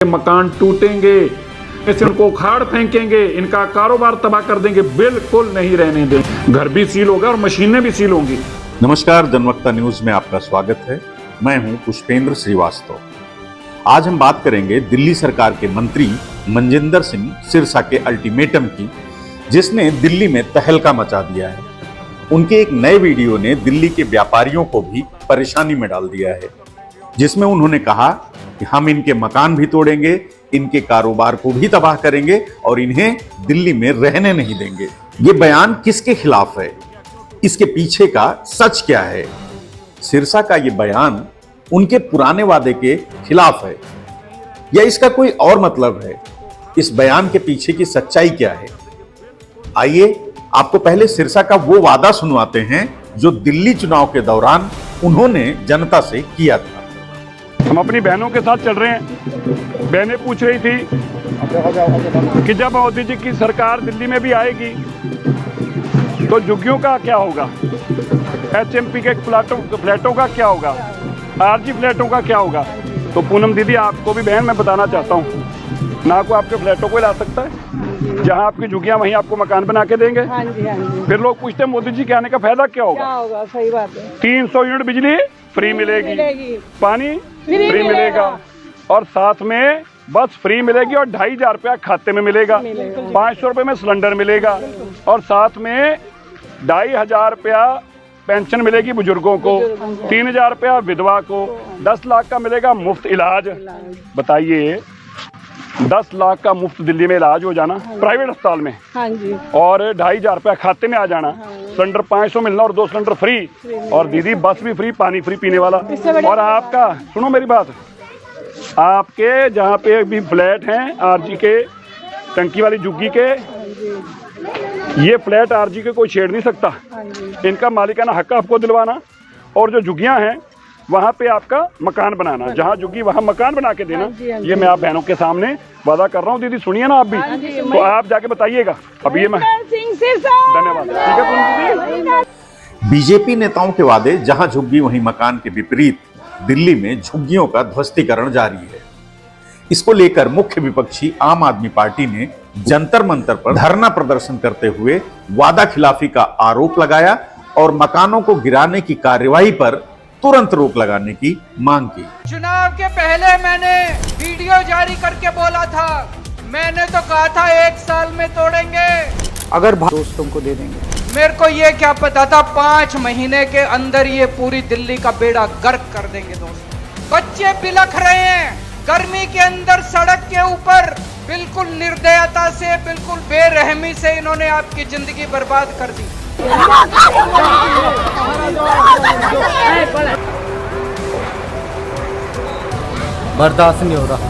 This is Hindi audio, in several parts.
मकान टूटेंगे, ऐसे उनको उखाड़ फेंकेंगे, इनका कारोबार तबाह कर देंगे, बिल्कुल नहीं रहने देंगे। घर भी सील होगा और मशीनें भी सील होंगी। नमस्कार, जनवक्ता न्यूज में आपका स्वागत है। मैं हूं पुष्पेंद्र श्रीवास्तव। आज हम बात करेंगे दिल्ली सरकार के मंत्री मनजिंदर सिंह सिरसा के अल्टीमेटम की, जिसने दिल्ली में तहलका मचा दिया है। उनके एक नए वीडियो ने दिल्ली के व्यापारियों को भी परेशानी में डाल दिया है, जिसमें उन्होंने कहा कि हम इनके मकान भी तोड़ेंगे, इनके कारोबार को भी तबाह करेंगे और इन्हें दिल्ली में रहने नहीं देंगे। ये बयान किसके खिलाफ है? इसके पीछे का सच क्या है? सिरसा का ये बयान उनके पुराने वादे के खिलाफ है या इसका कोई और मतलब है? इस बयान के पीछे की सच्चाई क्या है? आइए आपको पहले सिरसा का वो वादा सुनवाते हैं जो दिल्ली चुनाव के दौरान उन्होंने जनता से किया था। हम अपनी बहनों के साथ चल रहे हैं। बहनें पूछ रही थी कि जब मोदी जी की सरकार दिल्ली में भी आएगी तो झुग्गियों का क्या होगा, HMP के फ्लैटों का क्या होगा, RG फ्लैटों का क्या होगा। तो पूनम दीदी, आपको भी बहन मैं बताना चाहता हूँ, ना को आपके फ्लैटों को ला सकता है, जहाँ आपकी झुग्गियाँ वहीं आपको मकान बना के देंगे। हाँ जी, हाँ जी। फिर लोग पूछते हैं मोदी जी के आने का फायदा क्या होगा? क्या होगा? सही बात है। 300 यूनिट बिजली फ्री मिलेगी, पानी फ्री मिलेगा और साथ में बस फ्री मिलेगी और 2500 रुपया खाते में मिलेगा। 500 रुपये में सिलेंडर मिलेगा और साथ में 2500 रुपया पेंशन मिलेगी बुजुर्गों को, 3000 रुपया विधवा को, 10 लाख का मिलेगा मुफ्त इलाज। बताइए, 10 लाख का मुफ्त दिल्ली में इलाज हो जाना प्राइवेट अस्पताल में। हाँ जी। और 2500 रुपया खाते में आ जाना, सिलेंडर 500 मिलना और 2 सिलेंडर फ्री, और दीदी बस भी फ्री, पानी फ्री पीने वाला। और आपका सुनो मेरी बात, आपके जहाँ पे भी फ्लैट हैं RG के, टंकी वाली झुग्गी के, ये फ्लैट RG के कोई छेड़ नहीं सकता। इनका मालिकाना हक आपको दिलवाना और जो झुग्गियाँ हैं वहाँ पे आपका मकान बनाना, जहाँ झुग्गी वहाँ मकान बना के देना। ये मैं आप बहनों के सामने वादा कर रहा हूँ। दीदी सुनिए ना आप भी, तो आप जाके बताइएगा। अभी ये मैं धन्यवाद। ठीक है बीजेपी नेताओं के वादे जहां झुग्गी वहीं मकान के विपरीत दिल्ली में झुग्गियों का ध्वस्तीकरण जारी है। इसको लेकर मुख्य विपक्षी आम आदमी पार्टी ने जंतर मंतर पर धरना प्रदर्शन करते हुए वादा खिलाफी का आरोप लगाया और मकानों को गिराने की कार्यवाही पर तुरंत रोक लगाने की मांग की। चुनाव के पहले मैंने वीडियो जारी करके बोला था, मैंने तो कहा था 1 साल में तोड़ेंगे, अगर दोस्तों को दे देंगे। मेरे को ये क्या पता था 5 महीने के अंदर ये पूरी दिल्ली का बेड़ा गर्क कर देंगे। दोस्तों, बच्चे बिलख रहे हैं गर्मी के अंदर सड़क के ऊपर, बिल्कुल निर्दयता से, बिल्कुल बेरहमी से इन्होंने आपकी जिंदगी बर्बाद कर दी। बर्दाश्त नहीं हो रहा।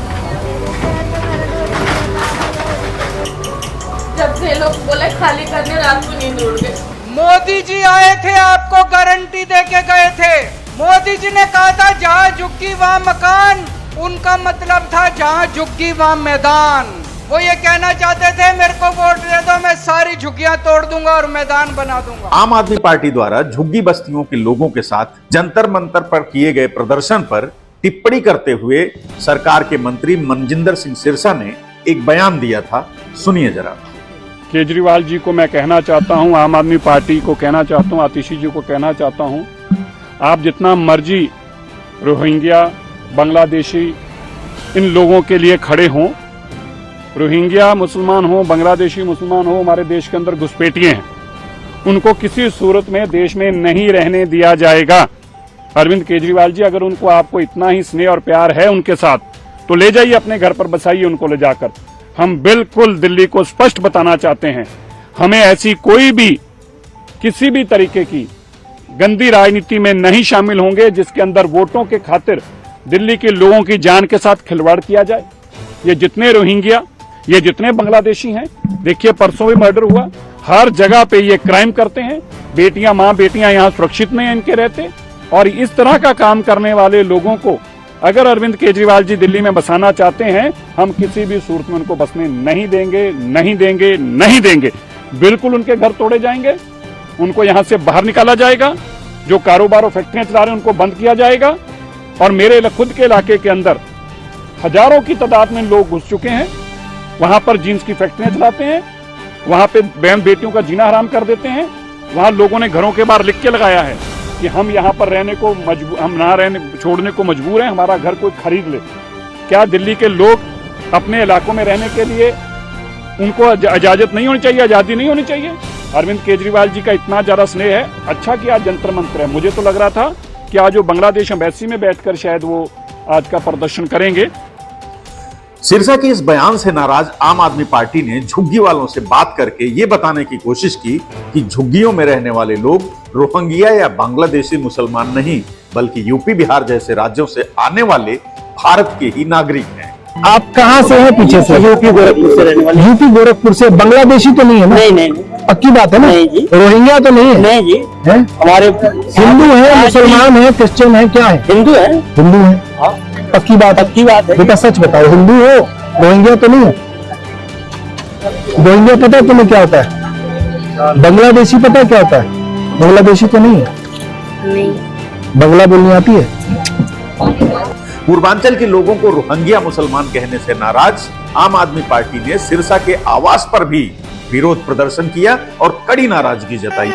जब से लोग बोले खाली करने, रात को नींद उड़ गई। मोदी जी आए थे, आपको गारंटी देके गए थे। मोदी जी ने कहा था जहाँ झुग्गी वहाँ मकान, उनका मतलब था जहाँ झुग्गी वहाँ मैदान। वो ये कहना चाहते थे मेरे को वोट दे दो, मैं सारी झुग्गियां तोड़ दूंगा और मैदान बना दूंगा। आम आदमी पार्टी द्वारा झुग्गी बस्तियों के लोगों के साथ जंतर मंतर पर किए गए प्रदर्शन पर टिप्पणी करते हुए सरकार के मंत्री मनजिंदर सिंह सिरसा ने एक बयान दिया था। सुनिए जरा। केजरीवाल जी को मैं कहना चाहता हूँ, आम आदमी पार्टी को कहना चाहता हूँ, आतिशी जी को कहना चाहता हूँ, आप जितना मर्जी रोहिंग्या, बांग्लादेशी इन लोगों के लिए खड़े हों। रोहिंग्या मुसलमान हो, बांग्लादेशी मुसलमान हो, हमारे देश के अंदर घुसपैठिए हैं, उनको किसी सूरत में देश में नहीं रहने दिया जाएगा। अरविंद केजरीवाल जी, अगर उनको आपको इतना ही स्नेह और प्यार है उनके साथ, तो ले जाइए अपने घर पर, बसाइए उनको ले जाकर। हम बिल्कुल दिल्ली को स्पष्ट बताना चाहते हैं, हमें ऐसी कोई भी किसी भी तरीके की गंदी राजनीति में नहीं शामिल होंगे जिसके अंदर वोटों के खातिर दिल्ली के लोगों की जान के साथ खिलवाड़ किया जाए। ये जितने रोहिंग्या, ये जितने बांग्लादेशी हैं, देखिए परसों भी मर्डर हुआ, हर जगह पे ये क्राइम करते हैं। बेटियां, माँ बेटियां यहाँ सुरक्षित नहीं इनके रहते, और इस तरह का काम करने वाले लोगों को अगर अरविंद केजरीवाल जी दिल्ली में बसाना चाहते हैं, हम किसी भी सूरत में उनको बसने नहीं देंगे, नहीं देंगे, नहीं देंगे। बिल्कुल उनके घर तोड़े जाएंगे, उनको यहाँ से बाहर निकाला जाएगा, जो कारोबार और फैक्ट्रियां चला रहे हैं उनको बंद किया जाएगा। और मेरे खुद के इलाके के अंदर हजारों की तादाद में लोग घुस चुके हैं। वहां पर जीन्स की फैक्ट्रियां चलाते हैं, वहां पे बहन बेटियों का जीना हराम कर देते हैं। वहां लोगों ने घरों के बाहर लिख के लगाया है कि हम यहाँ पर रहने को हम ना रहने छोड़ने को मजबूर हैं, हमारा घर कोई खरीद ले। क्या दिल्ली के लोग अपने इलाकों में रहने के लिए उनको इजाजत नहीं होनी चाहिए, आजादी नहीं होनी चाहिए? अरविंद केजरीवाल जी का इतना ज्यादा स्नेह है, अच्छा कि आज जंतर मंतर है। मुझे तो लग रहा था कि आज वो बांग्लादेश एम्बेसी में बैठकर शायद वो आज का प्रदर्शन करेंगे। सिरसा के इस बयान से नाराज आम आदमी पार्टी ने झुग्गी वालों से बात करके ये बताने की कोशिश की कि झुग्गियों में रहने वाले लोग रोहिंग्या या बांग्लादेशी मुसलमान नहीं, बल्कि यूपी बिहार जैसे राज्यों से आने वाले भारत के ही नागरिक हैं। आप कहाँ से हैं? पीछे से यूपी गोरखपुर से रहने वाले। यूपी गोरखपुर से। बांग्लादेशी तो नहीं है ना? नहीं नहीं पक्की बात है ना? नहीं जी। रोहिंग्या तो नहीं है? नहीं जी। है? हमारे हिंदू है, मुसलमान है, क्रिश्चियन है, क्या है? हिंदू है। हिंदू है। हाँ पक्की बात है? पक्की बात है। बेटा सच बताओ, हिंदू हो? रोहिंग्या तो नहीं है? रोहिंग्या पता है तुम्हें क्या होता है? बांग्लादेशी पता है क्या होता है? बांग्लादेशी तो नहीं है? नहीं। बांग्ला बोलनी आती है? पूर्वांचल के लोगों को रोहिंग्या मुसलमान कहने से नाराज आम आदमी पार्टी ने सिरसा के आवास पर भी विरोध प्रदर्शन किया और कड़ी नाराजगी जताई।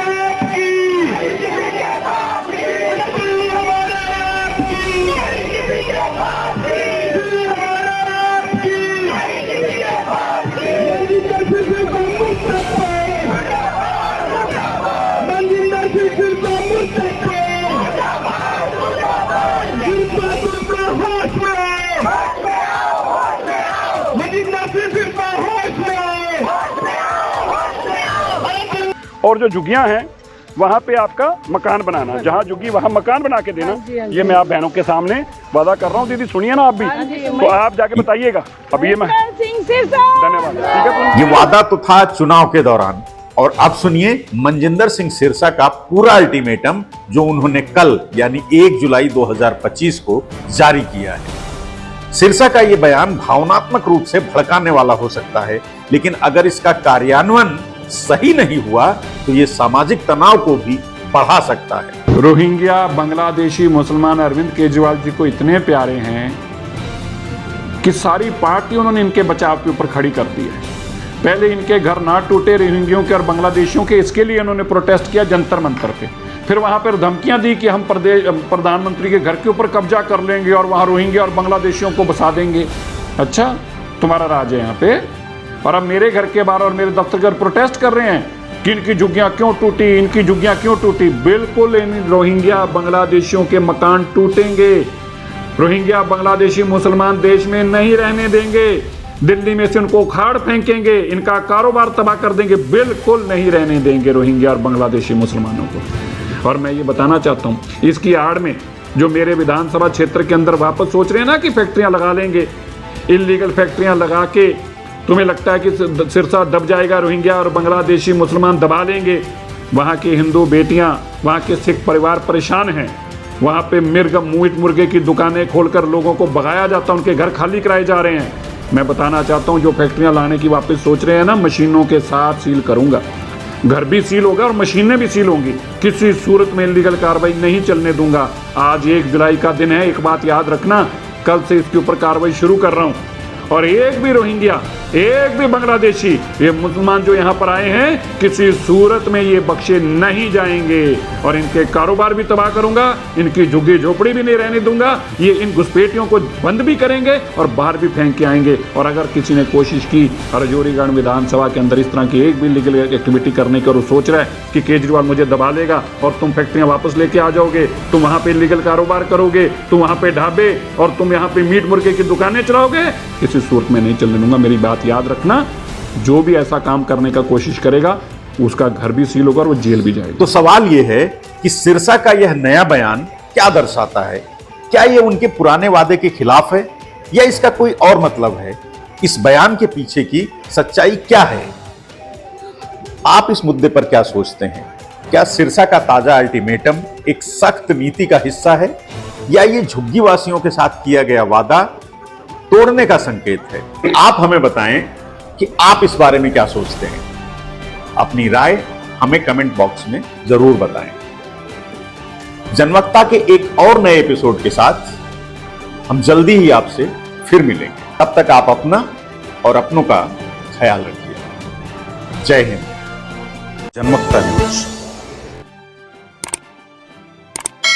और जो झुग्गियां हैं वहां पे आपका मकान बनाना, जहां झुग्गी वहां मकान बना के देना। ये मैं आप बहनों के सामने वादा कर रहा हूँ। दीदी सुनिए ना आप भी, तो आप जाके बताइएगा। अब ये मैं धन्यवाद, ठीक है। ये वादा तो था चुनाव के दौरान, और अब सुनिए मनजिंदर सिंह सिरसा का पूरा अल्टीमेटम जो उन्होंने कल यानी 1 जुलाई 2025 को जारी किया है। सिरसा का ये बयान भावनात्मक रूप से भड़काने वाला हो सकता है, लेकिन अगर इसका कार्यान्वयन सही नहीं हुआ तो ये सामाजिक तनाव को भी बढ़ा सकता है। रोहिंग्या बांग्लादेशी मुसलमान अरविंद केजरीवाल जी को इतने प्यारे हैं कि सारी पार्टी उन्होंने इनके बचाव के ऊपर खड़ी कर दी है। पहले इनके घर ना टूटे रोहिंग्यों के और बांग्लादेशियों के, इसके लिए इन्होंने प्रोटेस्ट किया जंतर मंतर पे। फिर वहां पर धमकियां दी कि हम प्रधानमंत्री के घर के ऊपर कब्जा कर लेंगे और वहां रोहिंग्या और बांग्लादेशियों को बसा देंगे। अच्छा, तुम्हारा राज है यहाँ पे, और अब मेरे घर के बाहर और मेरे दफ्तर घर प्रोटेस्ट कर रहे हैं कि इनकी झुग्गियां क्यों टूटी, इनकी झुग्गियां क्यों टूटी। बिल्कुल इन रोहिंग्या बांग्लादेशियों के मकान टूटेंगे। रोहिंग्या बांग्लादेशी मुसलमान देश में नहीं रहने देंगे। दिल्ली में से उनको उखाड़ फेंकेंगे, इनका कारोबार तबाह कर देंगे। बिल्कुल नहीं रहने देंगे रोहिंग्या और बांग्लादेशी मुसलमानों को। और मैं ये बताना चाहता हूँ, इसकी आड़ में जो मेरे विधानसभा क्षेत्र के अंदर वापस सोच रहे हैं ना कि फैक्ट्रियां लगा लेंगे, इलीगल फैक्ट्रियां लगा के तुम्हें लगता है कि सिरसा दब जाएगा, रोहिंग्या और बांग्लादेशी मुसलमान दबा लेंगे। वहाँ की हिंदू बेटियां, वहाँ के सिख परिवार परेशान हैं। वहाँ पे मीट मुर्गे की दुकानें खोलकर लोगों को भगाया जाता है, उनके घर खाली कराए जा रहे हैं। मैं बताना चाहता हूँ, जो फैक्ट्रियां लाने की वापस सोच रहे हैं ना, मशीनों के साथ सील करूंगा। घर भी सील होगा और मशीनें भी सील होंगी। किसी सूरत में इलीगल कार्रवाई नहीं चलने दूंगा। आज 1 जुलाई का दिन है, एक बात याद रखना, कल से इसके ऊपर कार्रवाई शुरू कर रहा हूँ। और एक भी रोहिंग्या, एक भी बांग्लादेशी, ये मुसलमान जो यहाँ पर आए हैं, किसी सूरत में ये बख्शे नहीं जाएंगे। और इनके कारोबार भी तबाह करूंगा, इनकी झुग्गी झोपड़ी भी नहीं रहने दूंगा। ये इन घुसपैठियों को बंद भी करेंगे और बाहर भी फेंक के आएंगे। और अगर किसी ने कोशिश की राजौरीगढ़ विधानसभा के अंदर इस तरह की एक भी लीगल एक्टिविटी करने की और वो सोच रहा है कि केजरीवाल मुझे दबा लेगा और तुम फैक्ट्रियां वापस लेके आ जाओगे, तुम वहां पे लीगल कारोबार करोगे, तुम वहां पे ढाबे और तुम यहाँ पे मीट मुर्गे की दुकानें चलाओगे, किसी सूरत में नहीं चलने दूंगा। मेरी बात याद रखना, जो भी ऐसा काम करने का कोशिश करेगा उसका घर भी सील होगा और वो जेल भी जाएगा। तो सवाल यह है कि सिरसा का यह नया बयान क्या दर्शाता है? क्या यह उनके पुराने वादे के खिलाफ है या इसका कोई और मतलब है? इस बयान के पीछे की सच्चाई क्या है? आप इस मुद्दे पर क्या सोचते हैं? क्या सिरसा का ताजा अल्टीमेटम एक सख्त नीति का हिस्सा है या ये झुग्गी वासियों के साथ किया गया वादा तोड़ने का संकेत है? आप हमें बताएं कि आप इस बारे में क्या सोचते हैं। अपनी राय हमें कमेंट बॉक्स में जरूर बताएं। जनवक्ता के एक और नए एपिसोड के साथ हम जल्दी ही आपसे फिर मिलेंगे। तब तक आप अपना और अपनों का ख्याल रखिए। जय हिंद। जनमतता न्यूज।